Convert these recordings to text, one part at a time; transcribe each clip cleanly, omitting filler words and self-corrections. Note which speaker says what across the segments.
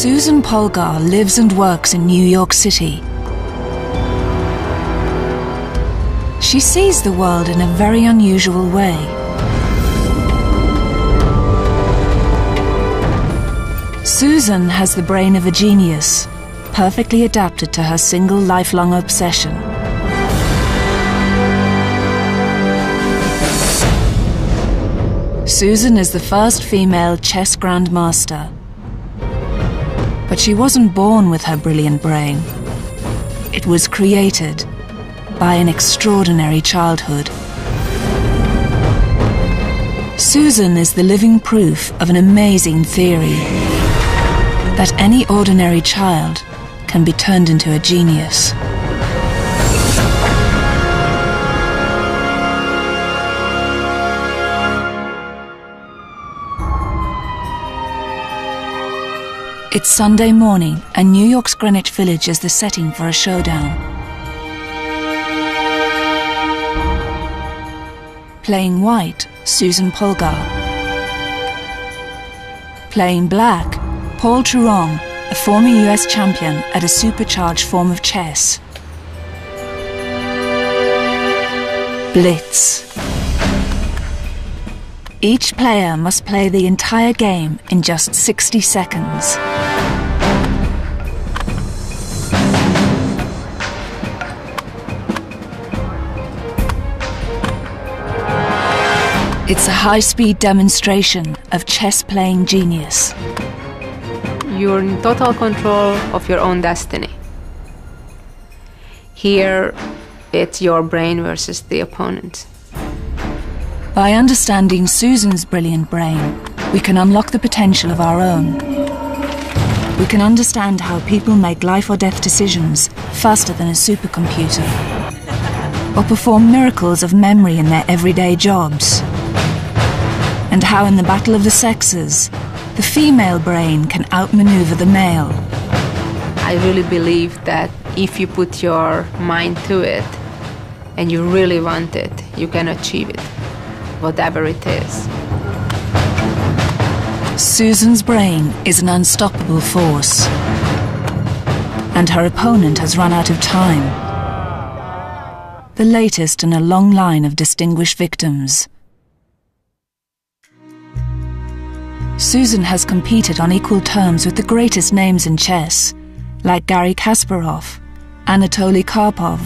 Speaker 1: Susan Polgar lives and works in New York City. She sees the world in a very unusual way. Susan has the brain of a genius, perfectly adapted to her single lifelong obsession. Susan is the first female chess grandmaster. But she wasn't born with her brilliant brain. It was created by an extraordinary childhood. Susan is the living proof of an amazing theory that any ordinary child can be turned into a genius. It's Sunday morning, and New York's Greenwich Village is the setting for a showdown. Playing white, Susan Polgar. Playing black, Truong, a former US champion at a supercharged form of chess. Blitz. Each player must play the entire game in just 60 seconds. It's a high-speed demonstration of chess-playing genius.
Speaker 2: You're in total control of your own destiny. Here, it's your brain versus the opponent.
Speaker 1: By understanding Susan's brilliant brain, we can unlock the potential of our own. We can understand how people make life or death decisions faster than a supercomputer, or perform miracles of memory in their everyday jobs. And how in the battle of the sexes, the female brain can outmaneuver the male.
Speaker 2: I really believe that if you put your mind to it and you really want it, you can achieve it, whatever it is.
Speaker 1: Susan's brain is an unstoppable force, and her opponent has run out of time. The latest in a long line of distinguished victims. Susan has competed on equal terms with the greatest names in chess, like Garry Kasparov, Anatoly Karpov,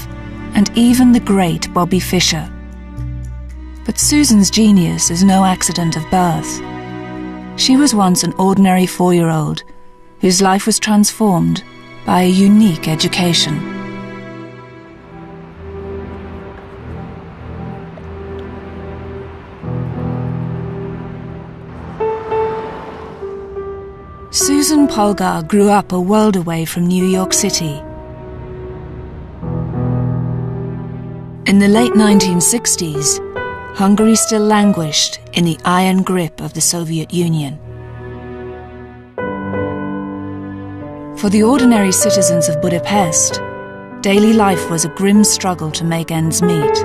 Speaker 1: and even the great Bobby Fischer. But Susan's genius is no accident of birth. She was once an ordinary 4-year-old whose life was transformed by a unique education. Susan Polgar grew up a world away from New York City. In the late 1960s, Hungary still languished in the iron grip of the Soviet Union. For the ordinary citizens of Budapest, daily life was a grim struggle to make ends meet.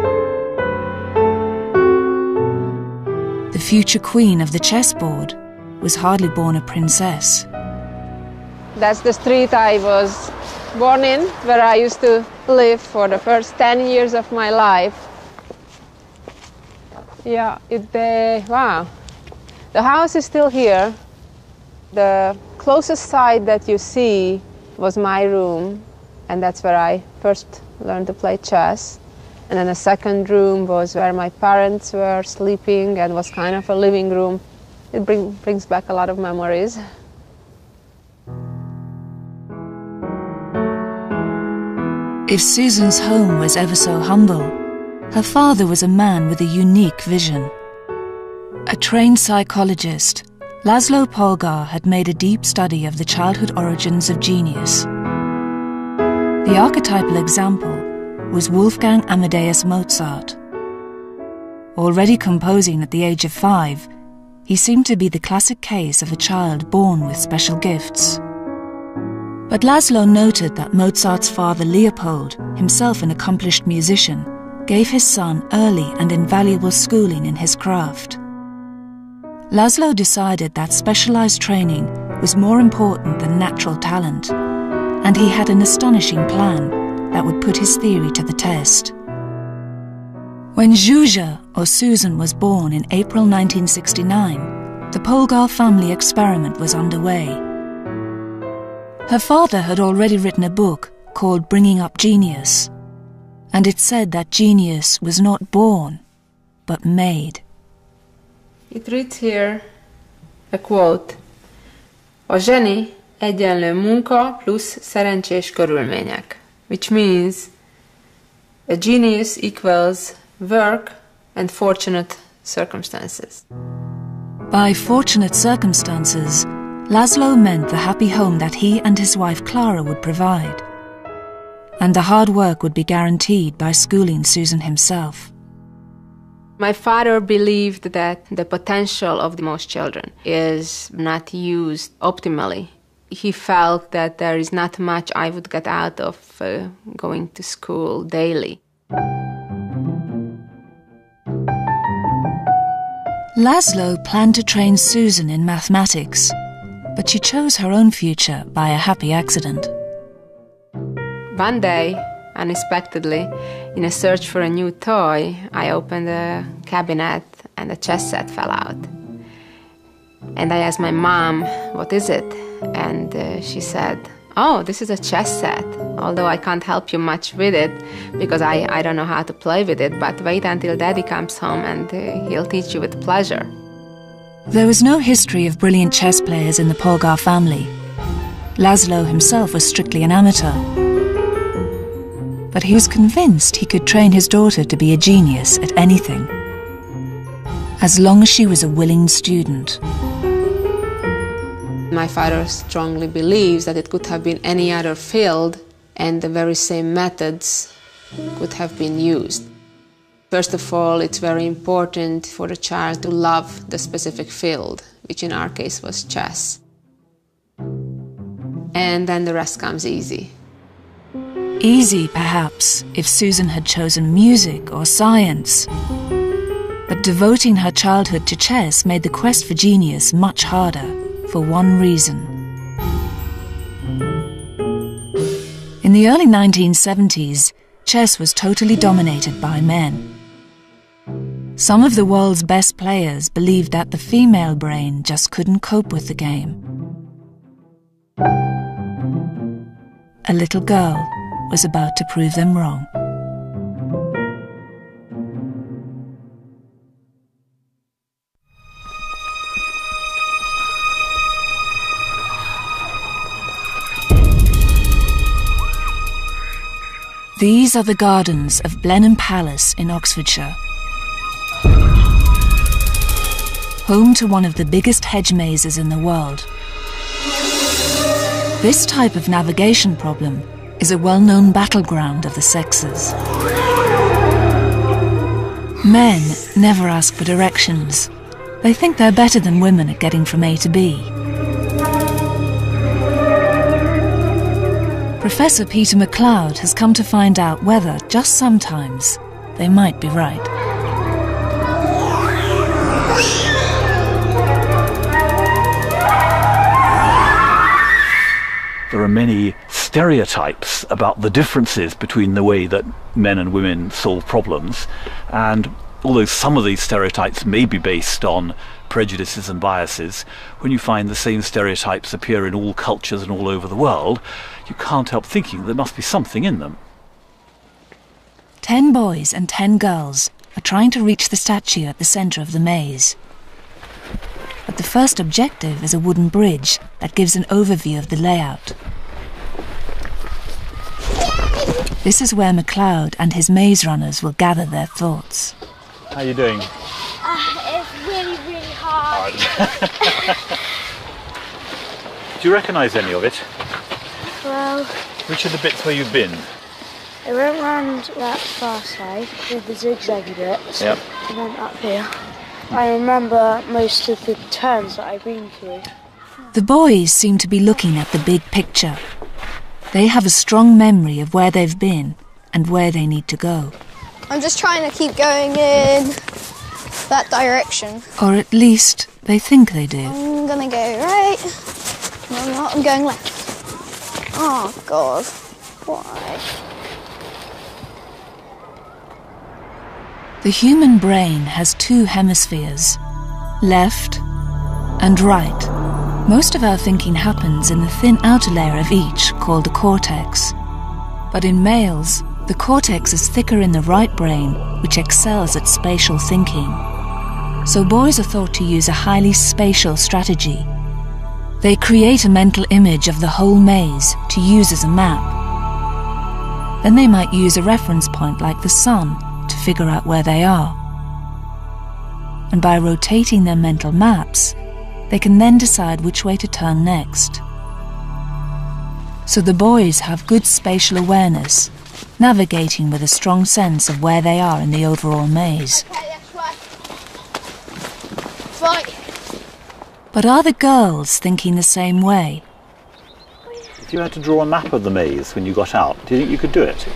Speaker 1: The future queen of the chessboard was hardly born a princess.
Speaker 2: That's the street I was born in, where I used to live for the first 10 years of my life. Yeah, wow. The house is still here. The closest side that you see was my room, and that's where I first learned to play chess. And then the second room was where my parents were sleeping and was kind of a living room. It brings back a lot of memories.
Speaker 1: If Susan's home was ever so humble, her father was a man with a unique vision. A trained psychologist, Laszlo Polgar had made a deep study of the childhood origins of genius. The archetypal example was Wolfgang Amadeus Mozart. Already composing at the age of 5, he seemed to be the classic case of a child born with special gifts. But Laszlo noted that Mozart's father Leopold, himself an accomplished musician, gave his son early and invaluable schooling in his craft. Laszlo decided that specialized training was more important than natural talent, and he had an astonishing plan that would put his theory to the test. When Zsuzsa, or Susan, was born in April 1969, the Polgar family experiment was underway. Her father had already written a book called Bringing Up Genius, and it said that genius was not born, but made.
Speaker 2: It reads here a quote: "A zseni egyenlő munka plusz szerencsés körülmények," which means a genius equals work and fortunate circumstances.
Speaker 1: By fortunate circumstances, Laszlo meant the happy home that he and his wife Clara would provide. And the hard work would be guaranteed by schooling Susan himself.
Speaker 2: My father believed that the potential of the most children is not used optimally. He felt that there is not much I would get out of going to school daily.
Speaker 1: Laszlo planned to train Susan in mathematics, but she chose her own future by a happy accident.
Speaker 2: One day, unexpectedly, in a search for a new toy, I opened a cabinet and a chess set fell out. And I asked my mom, "What is it?" And she said, "Oh, this is a chess set, although I can't help you much with it because I don't know how to play with it, but wait until Daddy comes home and he'll teach you with pleasure."
Speaker 1: There was no history of brilliant chess players in the Polgar family. Laszlo himself was strictly an amateur. But he was convinced he could train his daughter to be a genius at anything, as long as she was a willing student.
Speaker 2: My father strongly believes that it could have been any other field and the very same methods could have been used. First of all, it's very important for the child to love the specific field, which in our case was chess. And then the rest comes easy.
Speaker 1: Easy, perhaps, if Susan had chosen music or science. But devoting her childhood to chess made the quest for genius much harder, for one reason. In the early 1970s, chess was totally dominated by men. Some of the world's best players believed that the female brain just couldn't cope with the game. A little girl was about to prove them wrong. These are the gardens of Blenheim Palace in Oxfordshire, home to one of the biggest hedge mazes in the world. This type of navigation problem is a well-known battleground of the sexes. Men never ask for directions. They think they're better than women at getting from A to B. Professor Peter MacLeod has come to find out whether, just sometimes, they might be right.
Speaker 3: There are many stereotypes about the differences between the way that men and women solve problems, and although some of these stereotypes may be based on prejudices and biases, when you find the same stereotypes appear in all cultures and all over the world, you can't help thinking there must be something in them.
Speaker 1: 10 boys and 10 girls are trying to reach the statue at the centre of the maze. But the first objective is a wooden bridge that gives an overview of the layout. This is where MacLeod and his maze runners will gather their thoughts.
Speaker 3: How are you doing?
Speaker 4: It's really, really hard.
Speaker 3: Do you recognise any of it?
Speaker 4: Well,
Speaker 3: Which are the bits where you've been?
Speaker 4: I went round that far side with the zigzaggy bits,
Speaker 3: Yep.
Speaker 4: and then up here. I remember most of the turns that I've been through.
Speaker 1: The boys seem to be looking at the big picture. They have a strong memory of where they've been and where they need to go.
Speaker 5: I'm just trying to keep going in that direction.
Speaker 1: Or at least they think they do.
Speaker 5: I'm gonna go right, No, I'm not. I'm going left. Oh, God. Why?
Speaker 1: The human brain has two hemispheres, left and right. Most of our thinking happens in the thin outer layer of each, called the cortex. But in males, the cortex is thicker in the right brain, which excels at spatial thinking. So boys are thought to use a highly spatial strategy. They create a mental image of the whole maze to use as a map. Then they might use a reference point like the sun to figure out where they are. And by rotating their mental maps, they can then decide which way to turn next. So the boys have good spatial awareness, navigating with a strong sense of where they are in the overall maze.
Speaker 5: Okay, that's right. Right.
Speaker 1: But are the girls thinking the same way?
Speaker 3: If you had to draw a map of the maze when you got out, do you think you could do it?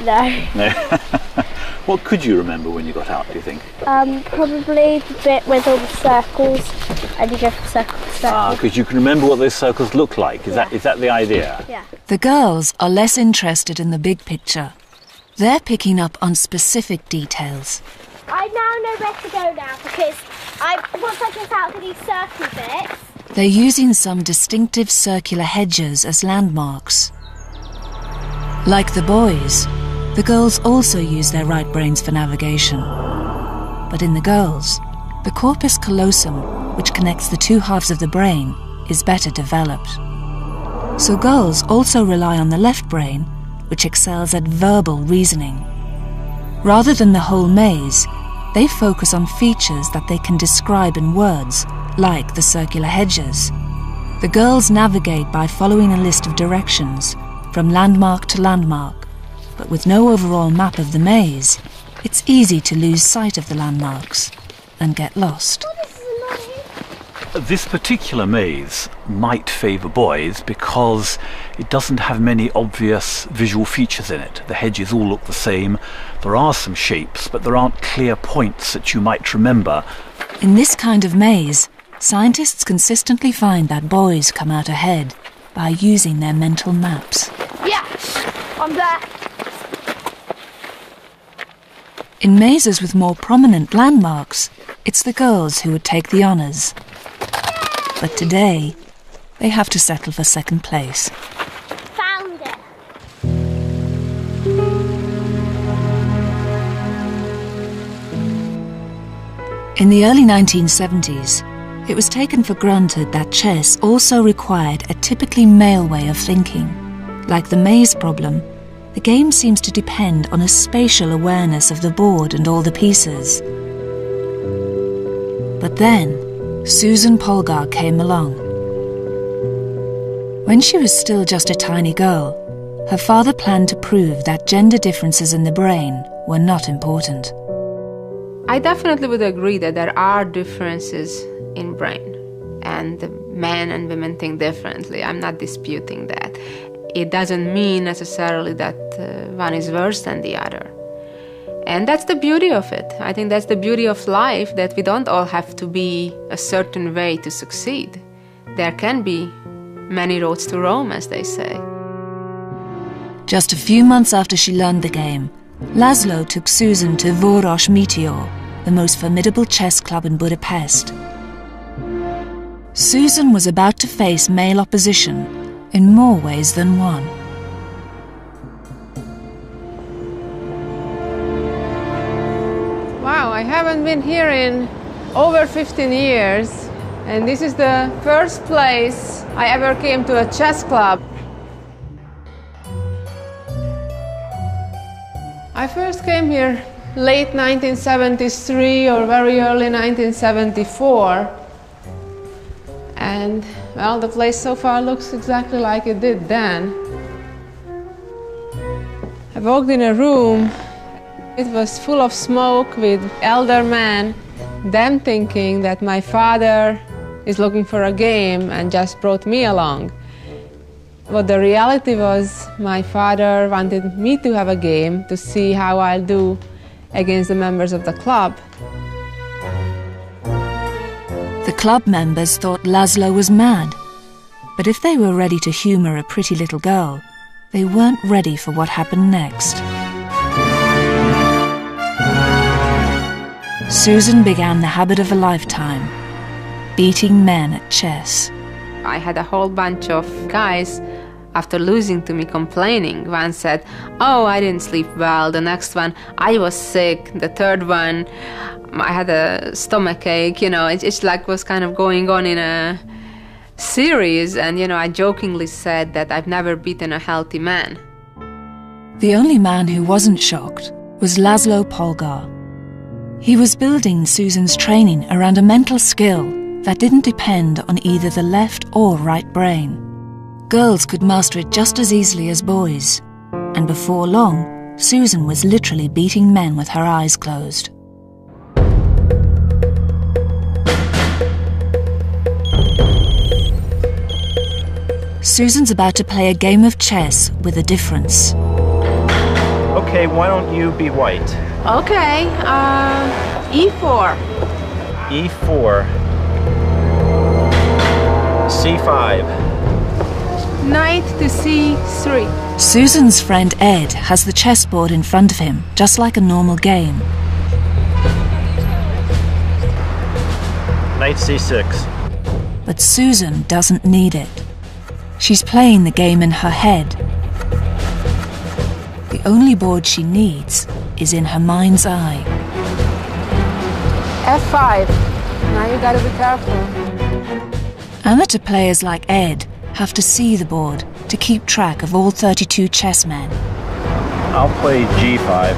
Speaker 4: No.
Speaker 3: No. What could you remember when you got out, do you think?
Speaker 4: Probably the bit with all the circles, and you go from circle to circle.
Speaker 3: Ah, because you can remember what those circles look like. Is that the idea?
Speaker 4: Yeah.
Speaker 1: The girls are less interested in the big picture. They're picking up on specific details.
Speaker 4: I now know where to go now, because once I get out of these circle bits...
Speaker 1: They're using some distinctive circular hedges as landmarks. Like the boys, the girls also use their right brains for navigation. But in the girls, the corpus callosum, which connects the two halves of the brain, is better developed. So girls also rely on the left brain, which excels at verbal reasoning. Rather than the whole maze, they focus on features that they can describe in words, like the circular hedges. The girls navigate by following a list of directions, from landmark to landmark, but with no overall map of the maze, it's easy to lose sight of the landmarks and get lost.
Speaker 3: This particular maze might favour boys because it doesn't have many obvious visual features in it. The hedges all look the same. There are some shapes, but there aren't clear points that you might remember.
Speaker 1: In this kind of maze, scientists consistently find that boys come out ahead by using their mental maps.
Speaker 5: Yeah, I'm there.
Speaker 1: In mazes with more prominent landmarks, it's the girls who would take the honours. But today, they have to settle for second place.
Speaker 4: Found it!
Speaker 1: In the early 1970s, it was taken for granted that chess also required a typically male way of thinking. Like the maze problem, the game seems to depend on a spatial awareness of the board and all the pieces. But then, Susan Polgar came along. When she was still just a tiny girl, her father planned to prove that gender differences in the brain were not important.
Speaker 2: I definitely would agree that there are differences in brain, and men and women think differently. I'm not disputing that. It doesn't mean necessarily that one is worse than the other. And that's the beauty of it. I think that's the beauty of life, that we don't all have to be a certain way to succeed. There can be many roads to Rome, as they say.
Speaker 1: Just a few months after she learned the game, Laszlo took Susan to Vörös Meteor, the most formidable chess club in Budapest. Susan was about to face male opposition in more ways than one.
Speaker 2: Wow, I haven't been here in over 15 years, and this is the first place I ever came to a chess club. I first came here late 1973 or very early 1974, and well, the place so far looks exactly like it did then. I walked in a room. It was full of smoke with elder men, them thinking that my father is looking for a game and just brought me along. But the reality was, my father wanted me to have a game to see how I'll do against the members of the club.
Speaker 1: The club members thought Laszlo was mad. But if they were ready to humour a pretty little girl, they weren't ready for what happened next. Susan began the habit of a lifetime, beating men at chess.
Speaker 2: I had a whole bunch of guys, after losing to me, complaining. One said, "Oh, I didn't sleep well." The next one, "I was sick." The third one, "I had a stomach ache." You know, it's like was kind of going on in a series. And, you know, I jokingly said that I've never beaten a healthy man.
Speaker 1: The only man who wasn't shocked was Laszlo Polgar. He was building Susan's training around a mental skill that didn't depend on either the left or right brain. Girls could master it just as easily as boys, and before long, Susan was literally beating men with her eyes closed. Susan's about to play a game of chess with a difference.
Speaker 6: Okay, why don't you be white?
Speaker 2: Okay, E4.
Speaker 6: E4. C5.
Speaker 2: Knight to C3.
Speaker 1: Susan's friend Ed has the chessboard in front of him, just like a normal game.
Speaker 6: Knight C6.
Speaker 1: But Susan doesn't need it. She's playing the game in her head. The only board she needs is in her mind's eye.
Speaker 2: F5. Now you gotta be careful.
Speaker 1: Amateur players like Ed have to see the board to keep track of all 32 chessmen.
Speaker 6: I'll play G5.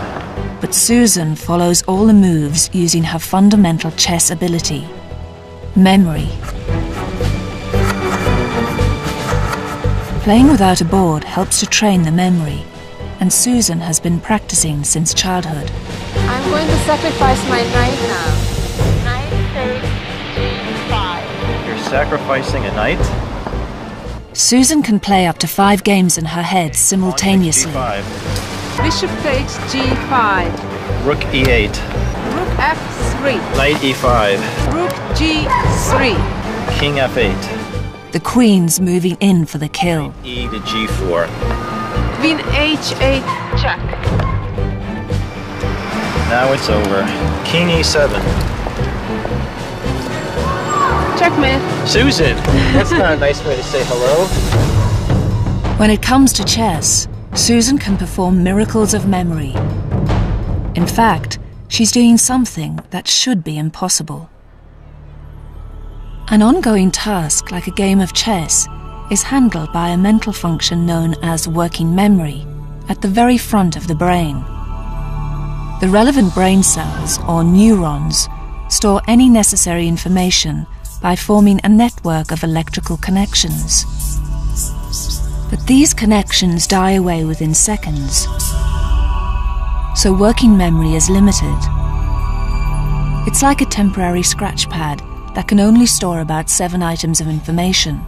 Speaker 1: But Susan follows all the moves using her fundamental chess ability: memory. Playing without a board helps to train the memory, and Susan has been practicing since childhood.
Speaker 2: I'm going to sacrifice my knight now.
Speaker 4: Knight takes G5.
Speaker 6: You're sacrificing a knight?
Speaker 1: Susan can play up to 5 games in her head simultaneously.
Speaker 6: G5.
Speaker 2: Bishop takes G5.
Speaker 6: Rook E8.
Speaker 2: Rook F3.
Speaker 6: Knight E5.
Speaker 2: Rook G3.
Speaker 6: King F8.
Speaker 1: The queen's moving in for the kill.
Speaker 6: E to G4.
Speaker 2: Queen H8 check.
Speaker 6: Now it's over. King E7.
Speaker 2: Checkmate.
Speaker 6: Susan! That's not a nice way to say hello.
Speaker 1: When it comes to chess, Susan can perform miracles of memory. In fact, she's doing something that should be impossible. An ongoing task like a game of chess is handled by a mental function known as working memory at the very front of the brain. The relevant brain cells, or neurons, store any necessary information by forming a network of electrical connections. But these connections die away within seconds, so working memory is limited. It's like a temporary scratch pad that can only store about 7 items of information.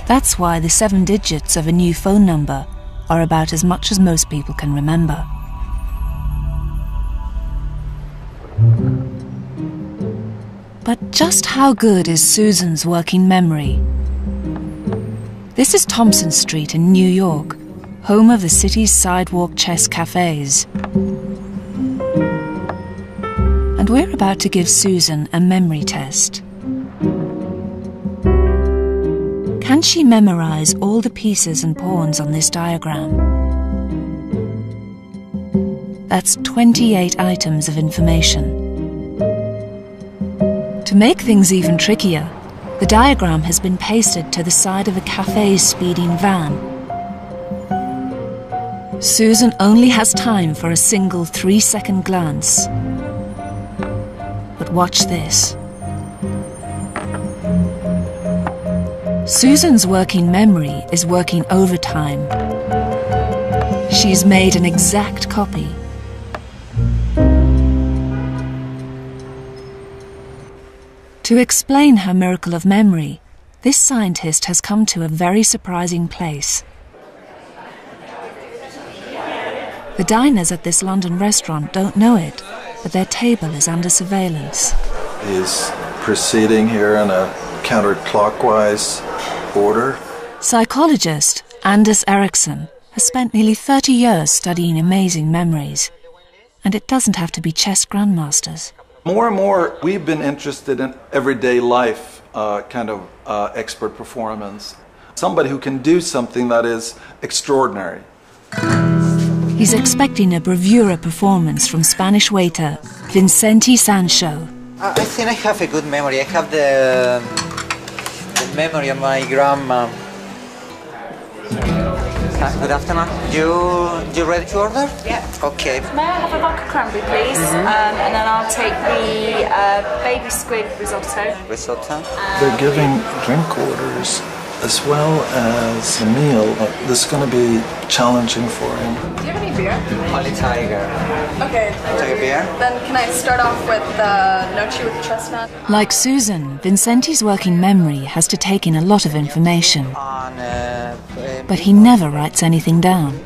Speaker 1: That's why the 7 digits of a new phone number are about as much as most people can remember. But just how good is Susan's working memory? This is Thompson Street in New York, home of the city's sidewalk chess cafes. And we're about to give Susan a memory test. Can she memorize all the pieces and pawns on this diagram? That's 28 items of information. To make things even trickier, the diagram has been pasted to the side of a cafe's speeding van. Susan only has time for a single 3-second glance. But watch this. Susan's working memory is working overtime. She's made an exact copy. To explain her miracle of memory, this scientist has come to a very surprising place. The diners at this London restaurant don't know it, but their table is under surveillance.
Speaker 7: He's proceeding here in a counterclockwise order.
Speaker 1: Psychologist Anders Ericsson has spent nearly 30 years studying amazing memories. And it doesn't have to be chess grandmasters.
Speaker 7: More and more, we've been interested in everyday life expert performance. Somebody who can do something that is extraordinary.
Speaker 1: He's expecting a bravura performance from Spanish waiter Vicente Sancho.
Speaker 8: I think I have a good memory. I have the memory of my grandma. Good afternoon. You ready to order?
Speaker 9: Yeah.
Speaker 8: Okay.
Speaker 9: May I have a vodka cranberry, please? And then I'll take the baby squid risotto.
Speaker 8: Risotto.
Speaker 7: They're giving drink orders as well as a meal. This is going to be challenging for him.
Speaker 9: Do you have any beer?
Speaker 8: Only Tiger.
Speaker 9: Okay.
Speaker 8: Take a beer?
Speaker 9: Then can I start off with the nochi with chestnut?
Speaker 1: Like Susan, Vincente's working memory has to take in a lot of information. But he never writes anything down.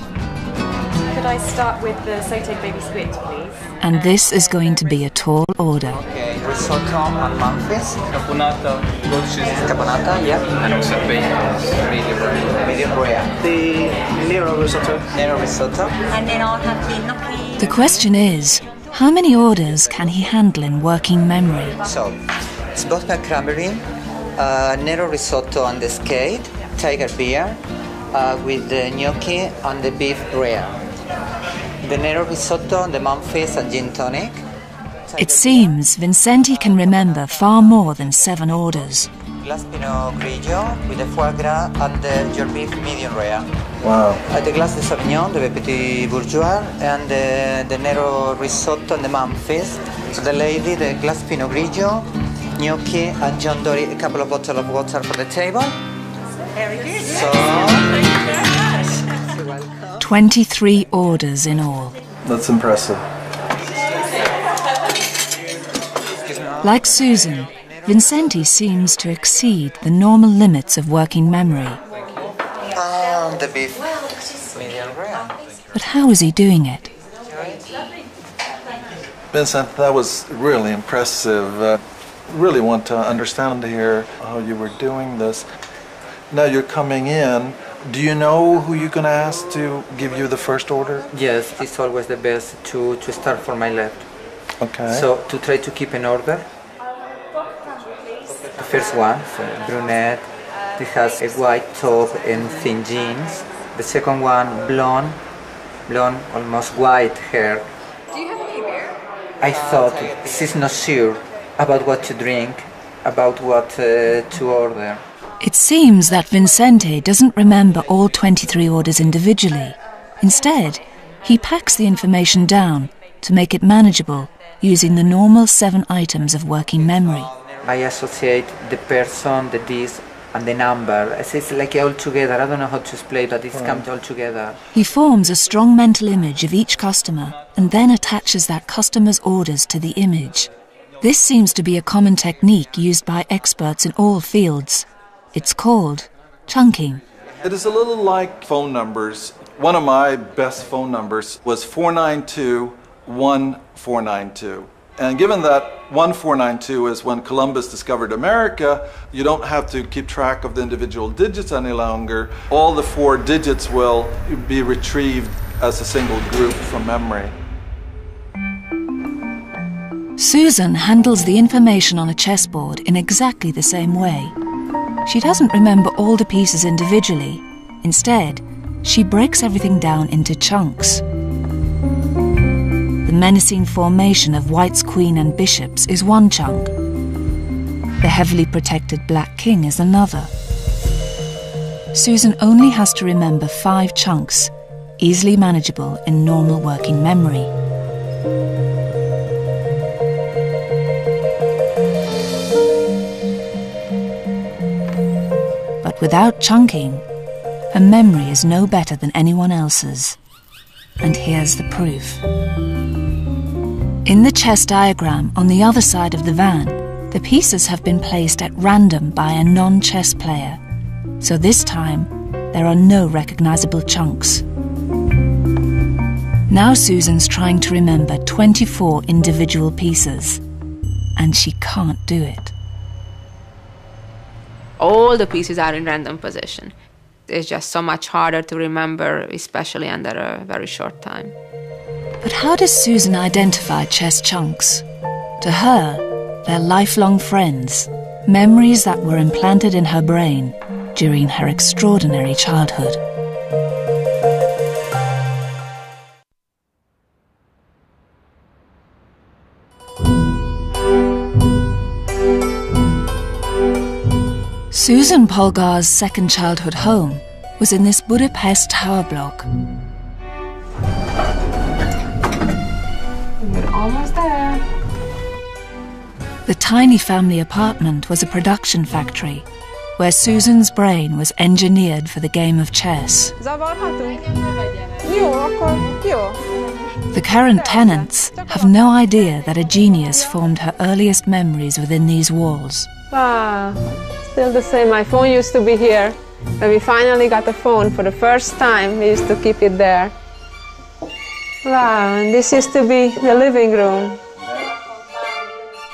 Speaker 9: Could I start with the sauteed baby squid, please?
Speaker 1: And this is going to be a tall order.
Speaker 8: Okay, risotto and Memphis.
Speaker 10: Caponata,
Speaker 8: Caponata, yeah.
Speaker 10: And also medium rare.
Speaker 8: Medium rare.
Speaker 6: The Nero risotto.
Speaker 8: Nero risotto.
Speaker 9: And then I'll have the gnocchi.
Speaker 1: The question is, how many orders can he handle in working memory?
Speaker 8: So, it's vodka cranberry, Nero risotto on the skate, Tiger beer, with the gnocchi and the beef rare. The Nero risotto, the Memphis and gin tonic.
Speaker 1: It seems Vincente can remember far more than 7 orders.
Speaker 8: Glass Pinot Grigio with the foie gras and the your beef medium rare.
Speaker 7: Wow.
Speaker 8: The glass de Sauvignon, the Petit Bourgeois, and the Nero risotto and the Memphis. So the lady, the glass Pinot Grigio, gnocchi and John Dory, a couple of bottles of water for the table.
Speaker 9: Very good.
Speaker 8: So,
Speaker 1: 23 orders in all.
Speaker 7: That's impressive.
Speaker 1: Like Susan, Vincente seems to exceed the normal limits of working memory.
Speaker 8: The beef medium rare.
Speaker 1: But how is he doing it?
Speaker 7: Vincent, that was really impressive. Really want to understand here how you were doing this. Now you're coming in. Do you know who you're going to ask to give you the first order?
Speaker 8: Yes, it's always the best to start from my left.
Speaker 7: Okay.
Speaker 8: So to try to keep an order. The first one, so brunette, it has a white top and thin jeans. The second one, blonde, almost white hair.
Speaker 9: Do you have any beer?
Speaker 8: I thought she's not sure about what to drink, about what to order.
Speaker 1: It seems that Vincente doesn't remember all 23 orders individually. Instead, he packs the information down to make it manageable using the normal 7 items of working memory.
Speaker 8: I associate the person, the dish, and the number. It's like all together. I don't know how to explain, but it's come all together.
Speaker 1: He forms a strong mental image of each customer and then attaches that customer's orders to the image. This seems to be a common technique used by experts in all fields. It's called chunking.
Speaker 7: It is a little like phone numbers. One of my best phone numbers was 492-1492. And given that 1492 is when Columbus discovered America, you don't have to keep track of the individual digits any longer. All the 4 digits will be retrieved as a single group from memory.
Speaker 1: Susan handles the information on a chessboard in exactly the same way. She doesn't remember all the pieces individually. Instead, she breaks everything down into chunks. The menacing formation of whites, queen and bishops is one chunk. The heavily protected black king is another. Susan only has to remember 5 chunks, easily manageable in normal working memory. But without chunking, her memory is no better than anyone else's. And here's the proof. In the chess diagram on the other side of the van, the pieces have been placed at random by a non-chess player. So this time, there are no recognizable chunks. Now Susan's trying to remember 24 individual pieces, and she can't do it.
Speaker 2: All the pieces are in random position. It's just so much harder to remember, especially under a very short time.
Speaker 1: But how does Susan identify chess chunks? To her, they're lifelong friends, memories that were implanted in her brain during her extraordinary childhood. Susan Polgar's second childhood home was in this Budapest tower block.
Speaker 2: We're almost there.
Speaker 1: The tiny family apartment was a production factory where Susan's brain was engineered for the game of chess. The current tenants have no idea that a genius formed her earliest memories within these walls.
Speaker 2: Wow, still the same. My phone used to be here. When we finally got the phone for the first time, we used to keep it there. Wow, and this used to be the living room.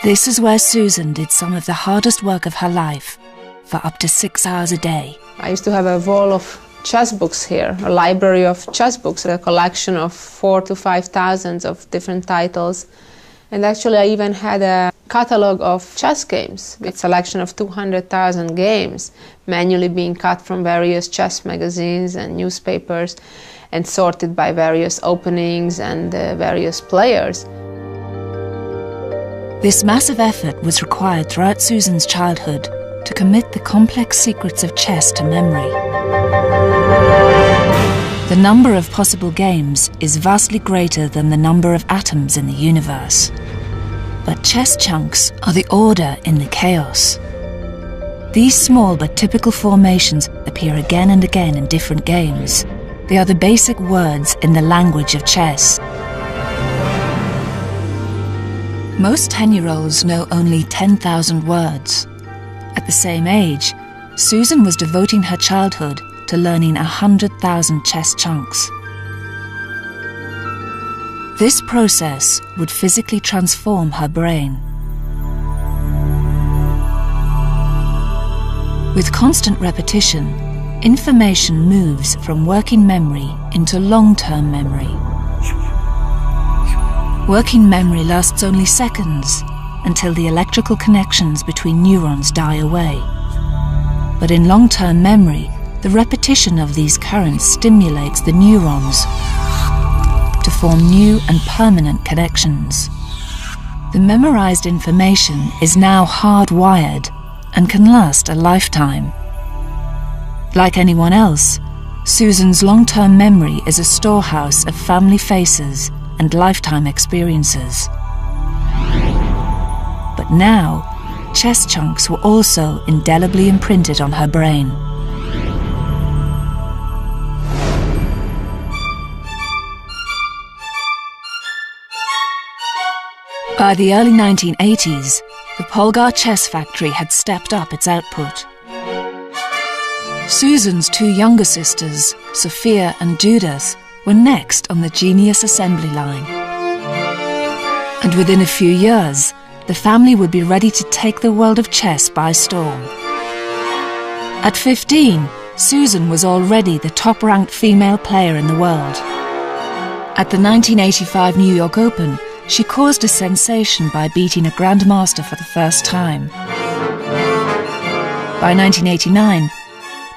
Speaker 1: This is where Susan did some of the hardest work of her life, for up to 6 hours a day.
Speaker 2: I used to have a wall of chess books here, a library of chess books, a collection of 4,000 to 5,000 of different titles. And actually I even had a catalog of chess games with a selection of 200,000 games, manually being cut from various chess magazines and newspapers and sorted by various openings and various players.
Speaker 1: This massive effort was required throughout Susan's childhood to commit the complex secrets of chess to memory. The number of possible games is vastly greater than the number of atoms in the universe. But chess chunks are the order in the chaos. These small but typical formations appear again and again in different games. They are the basic words in the language of chess. Most 10-year-olds know only 10,000 words. At the same age, Susan was devoting her childhood to learning 100,000 chess chunks. This process would physically transform her brain. With constant repetition, information moves from working memory into long-term memory. Working memory lasts only seconds until the electrical connections between neurons die away. But in long-term memory, the repetition of these currents stimulates the neurons to form new and permanent connections. The memorized information is now hardwired and can last a lifetime. Like anyone else, Susan's long-term memory is a storehouse of family faces and lifetime experiences. But now, chess chunks were also indelibly imprinted on her brain. By the early 1980s, the Polgar chess factory had stepped up its output. Susan's two younger sisters, Sophia and Judith, were next on the genius assembly line. And within a few years, the family would be ready to take the world of chess by storm. At 15, Susan was already the top-ranked female player in the world. At the 1985 New York Open, she caused a sensation by beating a grandmaster for the first time. By 1989,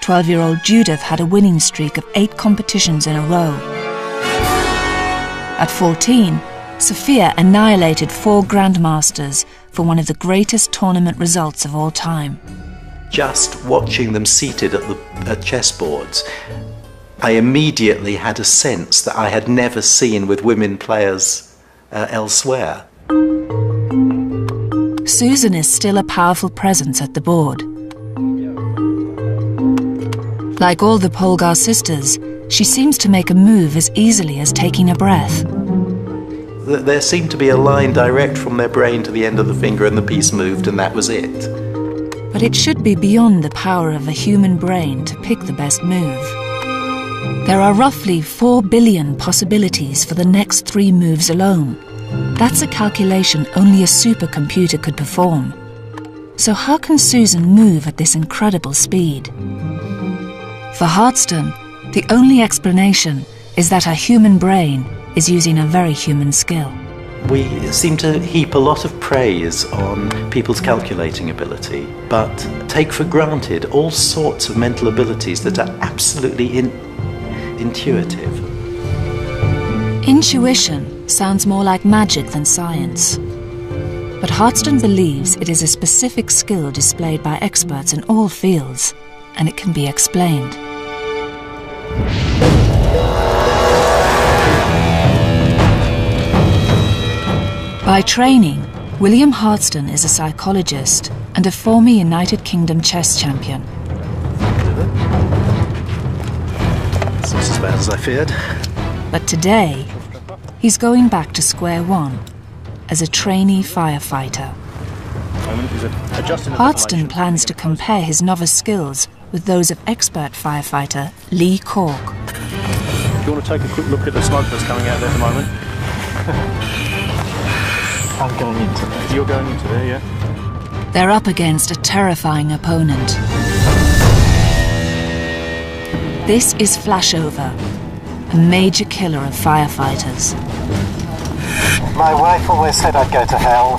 Speaker 1: 12-year-old Judith had a winning streak of 8 competitions in a row. At 14, Sophia annihilated 4 grandmasters for one of the greatest tournament results of all time.
Speaker 11: Just watching them seated at the chessboards, I immediately had a sense that I had never seen with women players elsewhere.
Speaker 1: Susan is still a powerful presence at the board. Like all the Polgar sisters, she seems to make a move as easily as taking a breath.
Speaker 11: There seemed to be a line direct from their brain to the end of the finger and the piece moved and that was it.
Speaker 1: But it should be beyond the power of a human brain to pick the best move. There are roughly 4 billion possibilities for the next 3 moves alone. That's a calculation only a supercomputer could perform. So how can Susan move at this incredible speed? For Hardston, the only explanation is that her human brain is using a very human skill.
Speaker 11: We seem to heap a lot of praise on people's calculating ability, but take for granted all sorts of mental abilities that are absolutely intuitive.
Speaker 1: Intuition sounds more like magic than science. But Hardston believes it is a specific skill displayed by experts in all fields, and it can be explained. By training, William Hardston is a psychologist and a former United Kingdom chess champion.
Speaker 11: It's not as bad as I feared.
Speaker 1: But today, he's going back to square one as a trainee firefighter. Hardston plans to compare his novice skills with those of expert firefighter Lee Cork.
Speaker 6: Do you want to take a quick look at the smoke that's coming out there at the moment? I'm going into there. You're going into there, yeah?
Speaker 1: They're up against a terrifying opponent. This is Flashover, a major killer of firefighters.
Speaker 12: My wife always said I'd go to hell.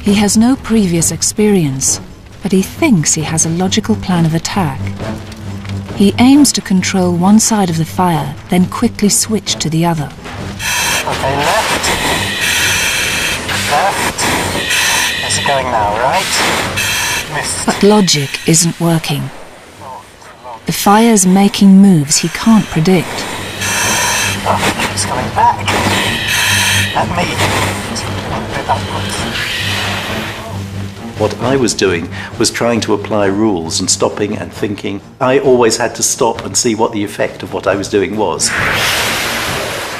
Speaker 1: He has no previous experience, but he thinks he has a logical plan of attack. He aims to control one side of the fire, then quickly switch to the other.
Speaker 12: Okay, left. Left. How's it going now, right? Missed.
Speaker 1: But logic isn't working. The fire's making moves he can't predict.
Speaker 12: Oh, it's coming back. At me. A bit backwards.
Speaker 11: What I was doing was trying to apply rules and stopping and thinking. I always had to stop and see what the effect of what I was doing was.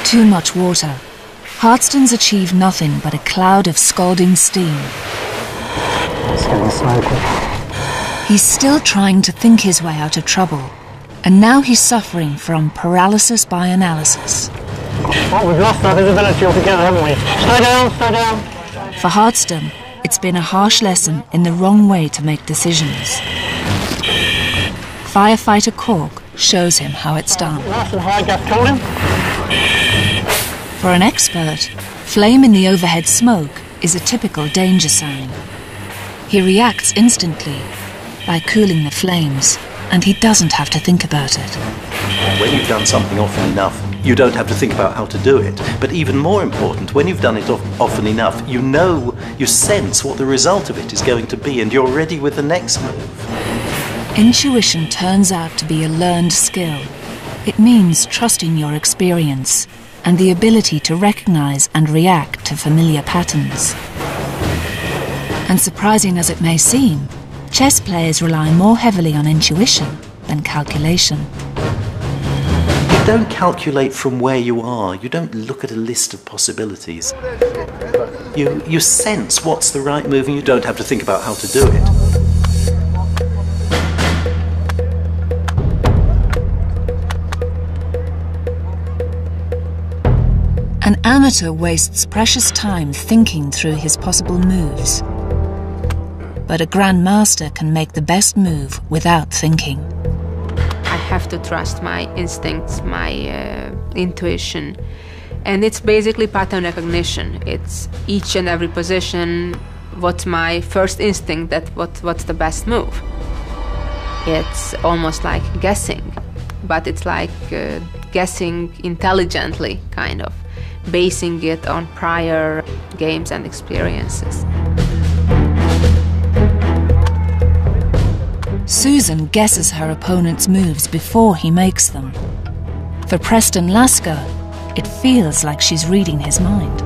Speaker 1: Too much water. Hardston's achieved nothing but a cloud of scalding steam.
Speaker 12: It's getting smoky.
Speaker 1: He's still trying to think his way out of trouble, and now he's suffering from paralysis by analysis.
Speaker 12: Well, we've lost our visibility altogether, haven't we? Slow down, slow down.
Speaker 1: For Hardston, it's been a harsh lesson in the wrong way to make decisions. Firefighter Cork shows him how it's done.
Speaker 12: Nice and high gas cooling.
Speaker 1: For an expert, flame in the overhead smoke is a typical danger sign. He reacts instantly by cooling the flames, and he doesn't have to think about it.
Speaker 11: When you've done something often enough, you don't have to think about how to do it. But even more important, when you've done it often enough, you know, you sense what the result of it is going to be, and you're ready with the next move.
Speaker 1: Intuition turns out to be a learned skill. It means trusting your experience and the ability to recognize and react to familiar patterns. And surprising as it may seem, chess players rely more heavily on intuition than calculation.
Speaker 11: You don't calculate from where you are. You don't look at a list of possibilities. You sense what's the right move, and you don't have to think about how to do it.
Speaker 1: An amateur wastes precious time thinking through his possible moves. But a grandmaster can make the best move without thinking.
Speaker 2: I have to trust my instincts, my intuition. And it's basically pattern recognition. It's each and every position, what's my first instinct, what's the best move. It's almost like guessing, but it's like guessing intelligently, kind of, basing it on prior games and experiences.
Speaker 1: Susan guesses her opponent's moves before he makes them. For Preston Lasker, it feels like she's reading his mind.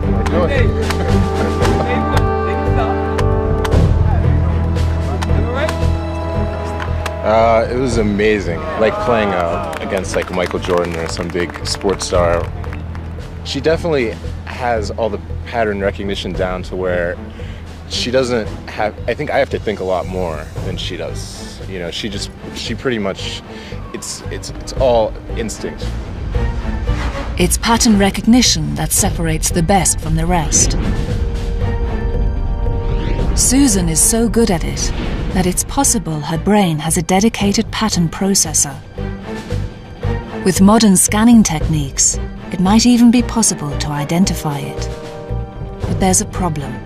Speaker 13: It was amazing, like playing against like Michael Jordan or some big sports star. She definitely has all the pattern recognition down to where she doesn't have, I think I have to think a lot more than she does. You know, she pretty much, it's all instinct.
Speaker 1: It's pattern recognition that separates the best from the rest. Susan is so good at it that it's possible her brain has a dedicated pattern processor. With modern scanning techniques, it might even be possible to identify it. But there's a problem.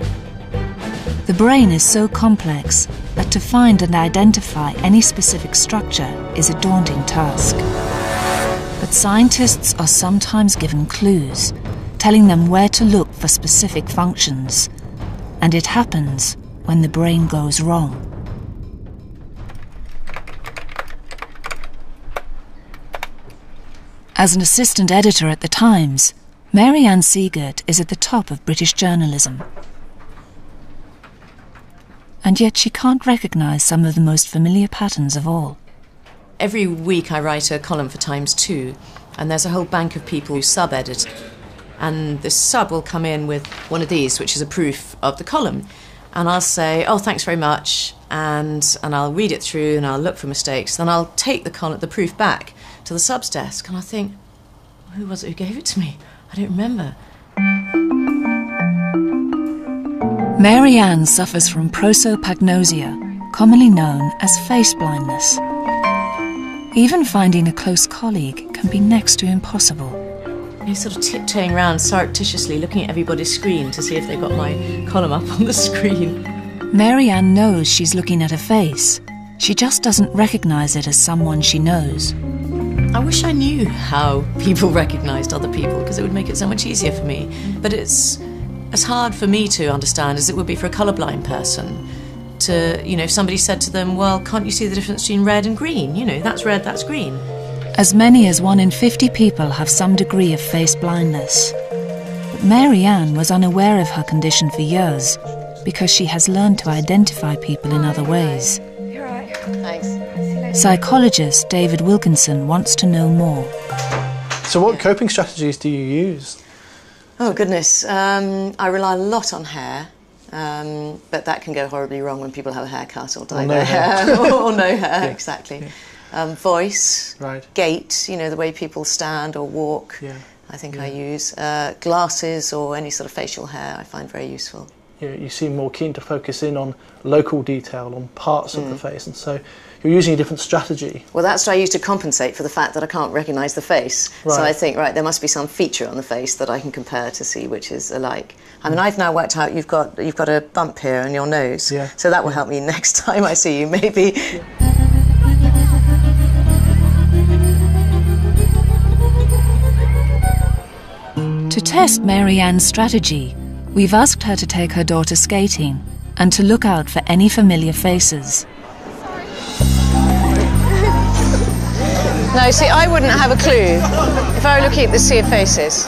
Speaker 1: The brain is so complex that to find and identify any specific structure is a daunting task. But scientists are sometimes given clues, telling them where to look for specific functions. And it happens when the brain goes wrong. As an assistant editor at The Times, Mary Ann Siegert is at the top of British journalism. And yet she can't recognise some of the most familiar patterns of all.
Speaker 14: Every week I write a column for Times 2, and there's a whole bank of people who sub-edit. And the sub will come in with one of these, which is a proof of the column. And I'll say, oh, thanks very much, and I'll read it through and I'll look for mistakes. Then I'll take the proof back to the sub's desk, and I think, who was it who gave it to me? I don't remember.
Speaker 1: Mary Ann suffers from prosopagnosia, commonly known as face blindness. Even finding a close colleague can be next to impossible.
Speaker 14: You're sort of tiptoeing around surreptitiously, looking at everybody's screen to see if they've got my column up on the screen.
Speaker 1: Mary Ann knows she's looking at a face. She just doesn't recognise it as someone she knows.
Speaker 14: I wish I knew how people recognised other people, because it would make it so much easier for me. But it's as hard for me to understand as it would be for a colourblind person. To, if somebody said to them, well, can't you see the difference between red and green? That's red, that's green.
Speaker 1: As many as 1 in 50 people have some degree of face blindness. But Mary Ann was unaware of her condition for years because she has learned to identify people in other ways.
Speaker 2: You're right. Thanks.
Speaker 1: Psychologist David Wilkinson wants to know more.
Speaker 12: So what coping strategies do you use?
Speaker 14: Oh, goodness. I rely a lot on hair. But that can go horribly wrong when people have a haircut or dye their hair. Or no hair, exactly. Yeah. Voice, gait, the way people stand or walk, I think I use. Glasses or any sort of facial hair I find very useful.
Speaker 12: You seem more keen to focus in on local detail, on parts of the face, and so you're using a different strategy.
Speaker 14: Well, that's what I use to compensate for the fact that I can't recognise the face. Right. So I think, there must be some feature on the face that I can compare to see which is alike. I mean, I've now worked out you've got a bump here on your nose, so that will help me next time I see you, maybe.
Speaker 1: To test Mary Ann's strategy, we've asked her to take her daughter skating and to look out for any familiar faces.
Speaker 2: No, see, I wouldn't have a clue if I were looking at the sea of faces.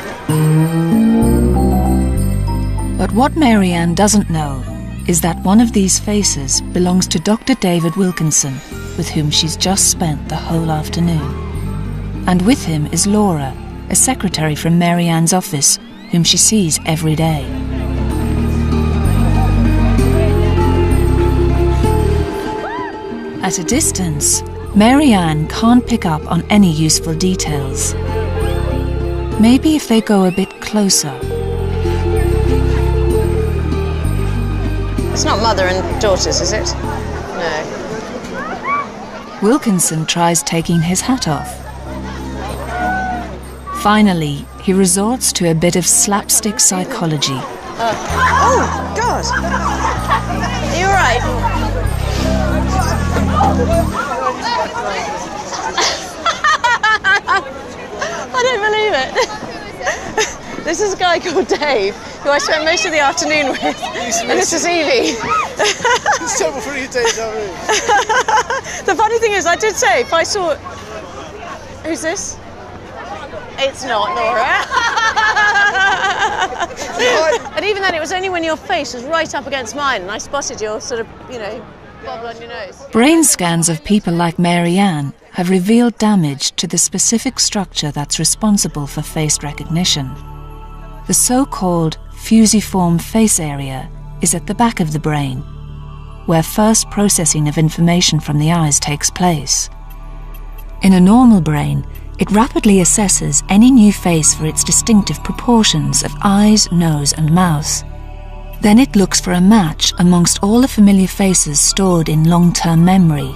Speaker 1: But what Mary Ann doesn't know is that one of these faces belongs to Dr. David Wilkinson, with whom she's just spent the whole afternoon. And with him is Laura, a secretary from Mary Ann's office, whom she sees every day. At a distance, Mary Ann can't pick up on any useful details. Maybe if they go a bit closer.
Speaker 2: It's not mother and daughters, is it? No.
Speaker 1: Wilkinson tries taking his hat off. Finally, he resorts to a bit of slapstick psychology.
Speaker 2: Oh, God! Are you all right? I don't believe it. This is a guy called Dave, who I spent most of the afternoon with, and this is Evie.
Speaker 15: It's terrible for you, Dave.
Speaker 2: The funny thing is, I did say, if I saw... Who's this? It's not Nora. And even then, it was only when your face was right up against mine, and I spotted your sort of, bobble on your nose.
Speaker 1: Brain scans of people like Mary Ann have revealed damage to the specific structure that's responsible for face recognition. The so-called fusiform face area is at the back of the brain, where first processing of information from the eyes takes place. In a normal brain, it rapidly assesses any new face for its distinctive proportions of eyes, nose and mouth. Then it looks for a match amongst all the familiar faces stored in long-term memory.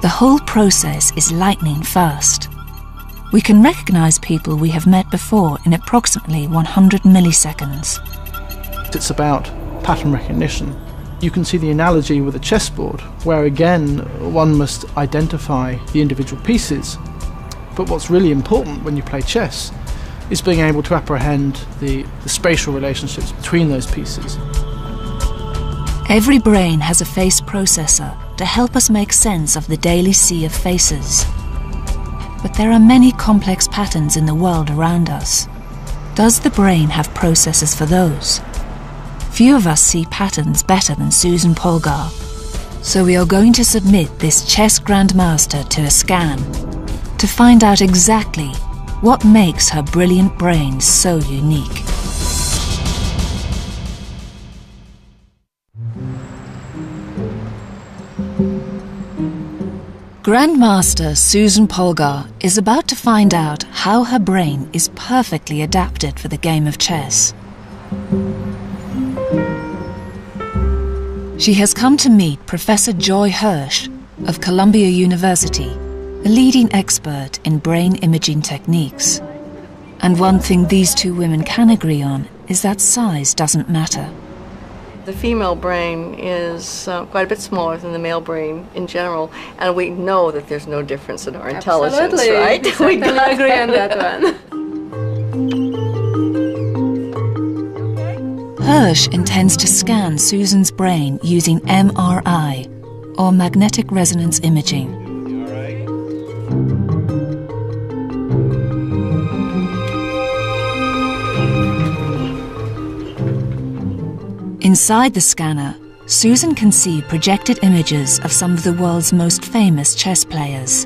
Speaker 1: The whole process is lightning fast. We can recognize people we have met before in approximately 100 milliseconds.
Speaker 12: It's about pattern recognition. You can see the analogy with a chessboard, where again one must identify the individual pieces. But what's really important when you play chess is being able to apprehend the spatial relationships between those pieces.
Speaker 1: Every brain has a face processor to help us make sense of the daily sea of faces. But there are many complex patterns in the world around us. Does the brain have processors for those? Few of us see patterns better than Susan Polgar. So we are going to submit this chess grandmaster to a scan to find out exactly what makes her brilliant brain so unique. Grandmaster Susan Polgar is about to find out how her brain is perfectly adapted for the game of chess. She has come to meet Professor Joy Hirsch of Columbia University, a leading expert in brain imaging techniques. And one thing these two women can agree on is that size doesn't matter.
Speaker 16: The female brain is quite a bit smaller than the male brain in general, and we know that there's no difference in our intelligence, right?
Speaker 2: We agree on that one.
Speaker 1: Hirsch intends to scan Susan's brain using MRI, or magnetic resonance imaging. Inside the scanner, Susan can see projected images of some of the world's most famous chess players.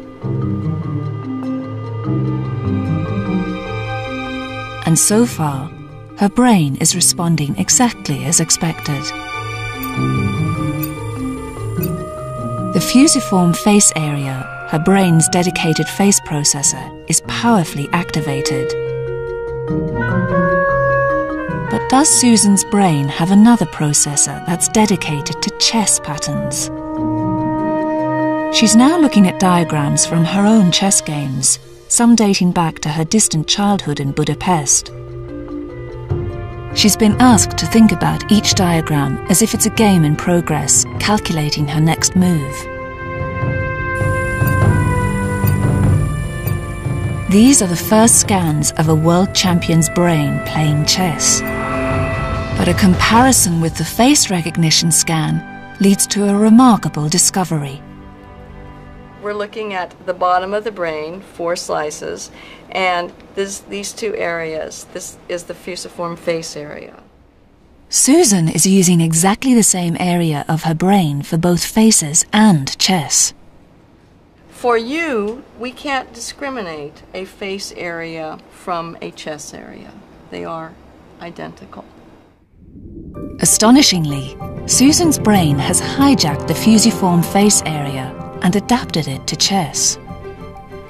Speaker 1: And so far, her brain is responding exactly as expected. The fusiform face area, her brain's dedicated face processor, is powerfully activated. But does Susan's brain have another processor that's dedicated to chess patterns? She's now looking at diagrams from her own chess games, some dating back to her distant childhood in Budapest. She's been asked to think about each diagram as if it's a game in progress, calculating her next move. These are the first scans of a world champion's brain playing chess. But a comparison with the face recognition scan leads to a remarkable discovery.
Speaker 16: We're looking at the bottom of the brain, 4 slices, and these 2 areas. This is the fusiform face area.
Speaker 1: Susan is using exactly the same area of her brain for both faces and chess.
Speaker 16: For you, we can't discriminate a face area from a chess area. They are identical.
Speaker 1: Astonishingly, Susan's brain has hijacked the fusiform face area and adapted it to chess.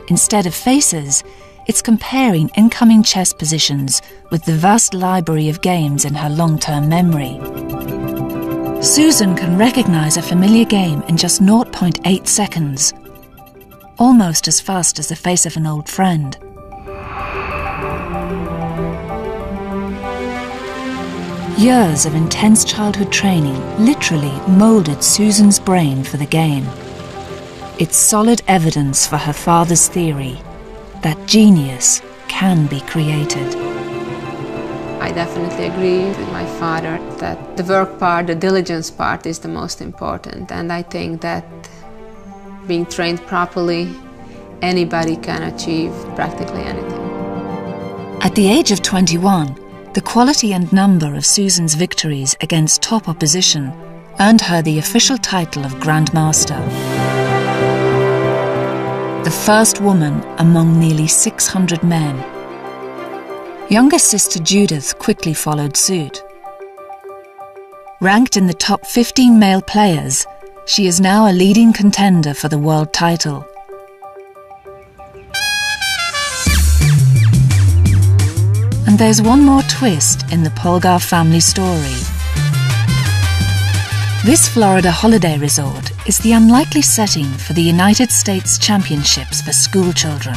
Speaker 1: Instead of faces, it's comparing incoming chess positions with the vast library of games in her long-term memory. Susan can recognize a familiar game in just 0.8 seconds, almost as fast as the face of an old friend. Years of intense childhood training literally molded Susan's brain for the game. It's solid evidence for her father's theory that genius can be created.
Speaker 2: I definitely agree with my father that the work part, the diligence part is the most important, and I think that being trained properly, anybody can achieve practically anything.
Speaker 1: At the age of 21, the quality and number of Susan's victories against top opposition earned her the official title of Grandmaster. The first woman among nearly 600 men. Younger sister Judith quickly followed suit. Ranked in the top 15 male players, she is now a leading contender for the world title. And there's one more twist in the Polgar family story. This Florida holiday resort is the unlikely setting for the United States Championships for school children.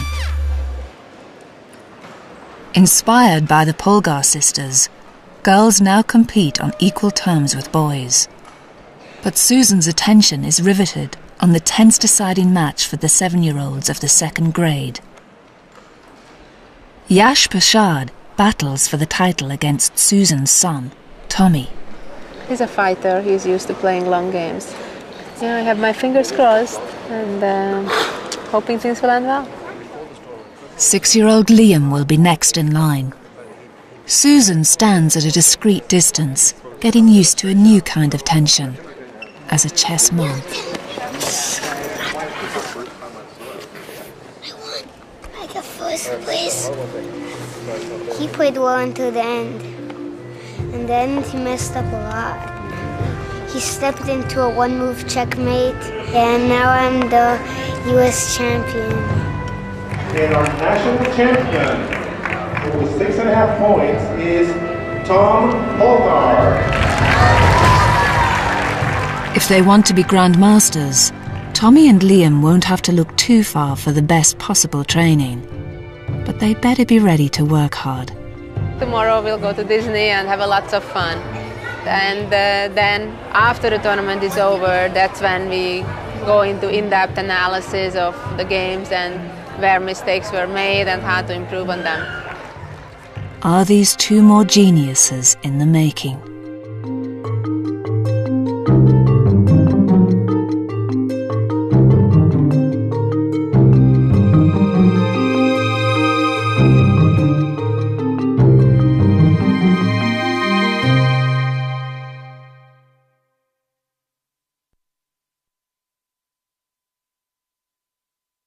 Speaker 1: Inspired by the Polgar sisters, girls now compete on equal terms with boys. But Susan's attention is riveted on the tense deciding match for the 7-year-olds of the 2nd grade. Yash Prashad battles for the title against Susan's son, Tommy.
Speaker 2: He's a fighter. He's used to playing long games. I have my fingers crossed and hoping things will end well.
Speaker 1: 6-year-old Liam will be next in line. Susan stands at a discreet distance, getting used to a new kind of tension as a chess mom.
Speaker 5: I got first place. He played well until the end. And then he messed up a lot. He stepped into a one-move checkmate, and now I'm the U.S. champion.
Speaker 17: And our national champion, with 6.5 points, is Tom Polgar.
Speaker 1: If they want to be grandmasters, Tommy and Liam won't have to look too far for the best possible training. But they better be ready to work hard.
Speaker 2: Tomorrow we'll go to Disney and have lots of fun. And then after the tournament is over, that's when we go into in-depth analysis of the games and where mistakes were made and how to improve on them.
Speaker 1: Are these two more geniuses in the making?